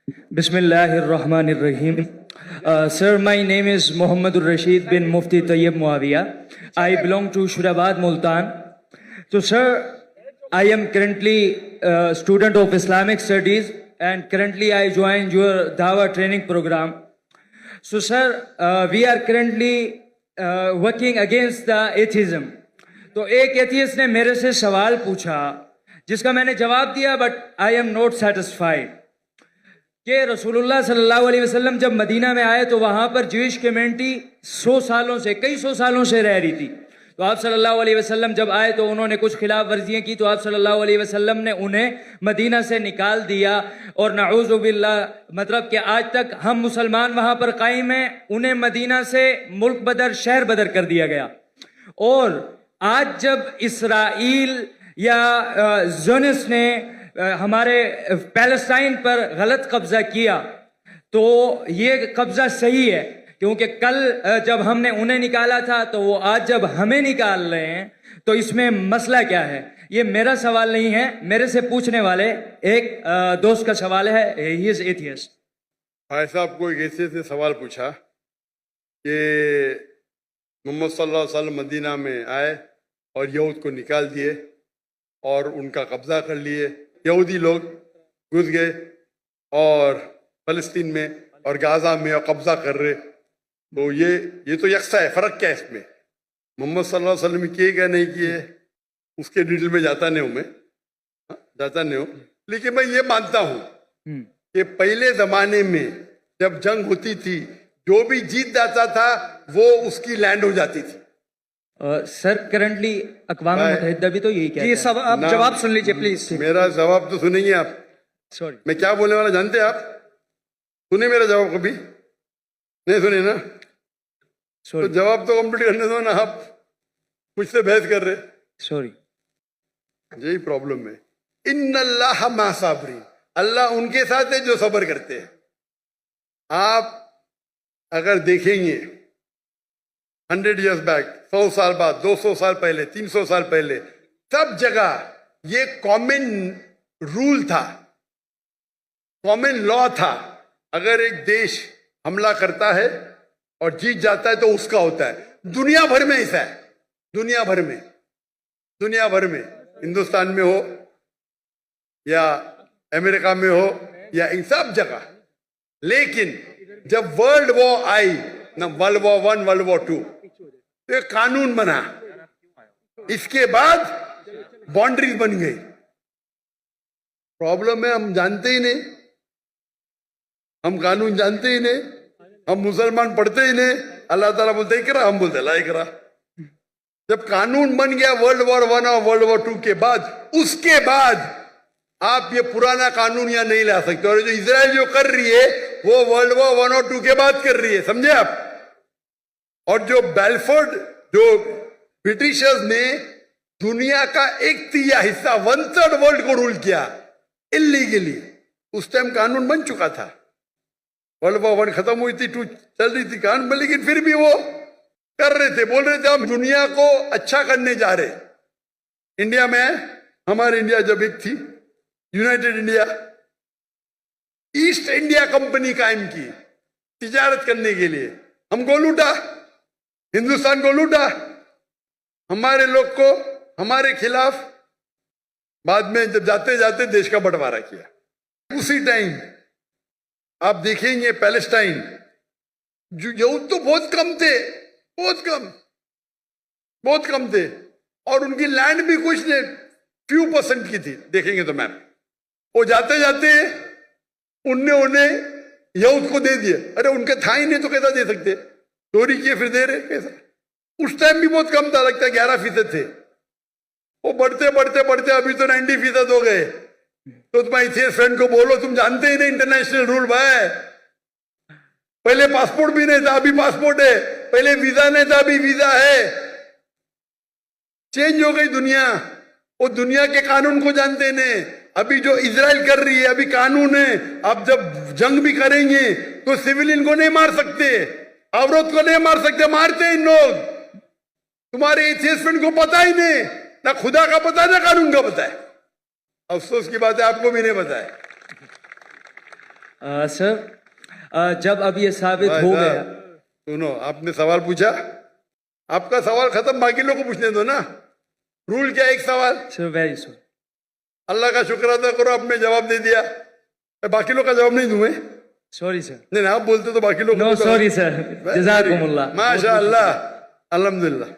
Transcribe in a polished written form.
Bismillahirrahmanirrahim. Sir, my name is Muhammadur Rashid bin Mufti Tayyib Muawiya. I belong to Shurabad, Multan. So, sir, I am currently a student of Islamic Studies and currently I joined your Dawah training program. So, sir, we are currently working against the atheism. तो एक atheist ने मेरे से सवाल पूछा जिसका मैंने जवाब दिया, but I am not satisfied कि रसूलुल्लाह सल्लल्लाहु अलैहि वसल्लम जब मदीना में आए तो वहां पर ज्यूइश कम्युनिटी कई सौ सालों से रह रही थी। तो आप सल्लल्लाहु अलैहि वसल्लम जब आए तो उन्होंने कुछ खिलाफ वर्जियां की, तो आप सल्लल्लाहु अलैहि वसल्लम ने उन्हें मदीना से निकाल दिया। और नाऊज़ु बिल्लाह, मतलब कि आज तक हम मुसलमान वहां पर कायम हैं, उन्हें मदीना से मुल्क बदर, शहर बदर कर दिया गया। और आज जब इसराइल या ज़ोनिस्ट ने हमारे पैलेस्टाइन पर गलत कब्जा किया तो ये कब्जा सही है, क्योंकि कल जब हमने उन्हें निकाला था तो वो आज जब हमें निकाल रहे हैं, तो इसमें मसला क्या है? ये मेरा सवाल नहीं है, मेरे से पूछने वाले एक दोस्त का सवाल है। He is atheist. भाई साहब को एक ऐसे से सवाल पूछा कि मोहम्मद सल्लल्लाहु अलैहि वसल्लम मदीना में आए और यहूद को निकाल दिए और उनका कब्जा कर लिए। यहूदी लोग घुस गए और फलस्तीन में और गाजा में और कब्जा कर रहे। तो ये तो यकसा है, फर्क क्या है इसमें? मोहम्मद सल्लल्लाहु अलैहि वसल्लम किए क्या नहीं किए उसके डिटेल में जाता नहीं हूं मैं, जाता नहीं हूं। लेकिन मैं ये मानता हूं कि पहले जमाने में जब जंग होती थी, जो भी जीत जाता था वो उसकी लैंड हो जाती थी। सर, करंटली अक़वाम मुत्तहिदा भी तो यही कहता है। सब आप जवाब सुन लीजिए प्लीज। मेरा जवाब तो सुनेंगे आप। सॉरी, मैं क्या बोलने वाला जानते हैं आप? सुने मेरा जवाब कभी? नहीं सुने ना? तो जवाब तो कंप्लीट करने दो ना, आप मुझसे बहस कर रहे। सॉरी, यही प्रॉब्लम है। इन्नल्लाह मा साबरीन, अल्लाह उनके साथ है जो सब्र करते हैं। आप अगर देखेंगे 100 years बैक, 100 साल बाद, 200 साल पहले, 300 साल पहले, सब जगह ये कॉमन रूल था, कॉमन लॉ था। अगर एक देश हमला करता है और जीत जाता है तो उसका होता है। दुनिया भर में ऐसा है, दुनिया भर में, हिंदुस्तान में हो या अमेरिका में हो या इन सब जगह। लेकिन जब वर्ल्ड वॉर आई ना, वर्ल्ड वॉर 1, वर्ल्ड वॉर 2, तो एक कानून बना, इसके बाद बाउंड्रीज बन गई। प्रॉब्लम है हम जानते ही नहीं, हम कानून जानते ही नहीं, हम मुसलमान पढ़ते ही नहीं। अल्लाह ताला बोलते इकरा, हम बोलते ला इकरा। जब कानून बन गया वर्ल्ड वॉर 1 और वर्ल्ड वॉर 2 के बाद, उसके बाद आप ये पुराना कानून यहां नहीं ला सकते। और जो इजराइल जो कर रही है वो वर्ल्ड वॉर 1 और 2 के बाद कर रही है, समझे आप? और जो बेलफोर्ड, जो ब्रिटिशर्स ने दुनिया का 1/3 हिस्सा, 1/3 वर्ल्ड को रूल किया इलीगली, उस टाइम कानून बन चुका था। वर्ल्ड वॉर 1 खत्म हुई थी, 2 चल रही थी कानून, लेकिन फिर भी वो कर रहे थे, बोल रहे थे हम दुनिया को अच्छा करने जा रहे। इंडिया में, हमारे इंडिया जब एक थी United India, east India company कायम की तिजारत करने के लिए। हमको लूटा, हिंदुस्तान को लूटा, हमारे लोग को हमारे खिलाफ। बाद में जब जाते जाते देश का बंटवारा किया। उसी टाइम आप देखेंगे पैलेस्टाइन, जो यहूद तो बहुत कम थे, बहुत कम थे, और उनकी लैंड भी कुछ नहीं, few % की थी। देखेंगे तो मैप, वो जाते जाते उन्हें यहूद को दे दिए। अरे उनके था ही नहीं तो कैसा दे सकते? चोरी किए फिर दे रहे, कैसा? उस टाइम भी बहुत कम था, लगता है 11% थे। वो बढ़ते बढ़ते बढ़ते अभी तो 90% हो गए। तो तुम्हारे इथियस फ्रेंड को बोलो, तुम जानते ही नहीं इंटरनेशनल रूल भाई। पहले पासपोर्ट भी नहीं था, अभी पासपोर्ट है। पहले वीजा नहीं था, अभी वीजा है। चेंज हो गई दुनिया। वो दुनिया के कानून को जानते नहीं। अभी जो इजराइल कर रही है, अभी कानून है, अब जब जंग भी करेंगे तो सिविलियन को नहीं मार सकते, औरत को नहीं मार सकते, मारते हैं इन लोग। तुम्हारे एथियस्ट फ्रेंड को पता ही नहीं, ना खुदा का पता है ना कानून का पता है। अफसोस की बात है, आपको भी नहीं पता है। सर जब अब ये साबित भाई हो साहब, गया, सुनो, आपने सवाल पूछा, आपका सवाल खत्म, बाकी लोगों को पूछने दो ना। रूल क्या है? एक सवाल। Sir very sorry. अल्लाह का शुक्र अदा करो, आपने जवाब दे दिया। मैं बाकी लोग का जवाब नहीं दूं मैं? Sorry sir. नहीं, आप बोलते तो बाकी लोग नो सॉरी सर, जज़ाकुमुल्लाह। माशा अल्लाह, अल्हम्दुलिल्लाह।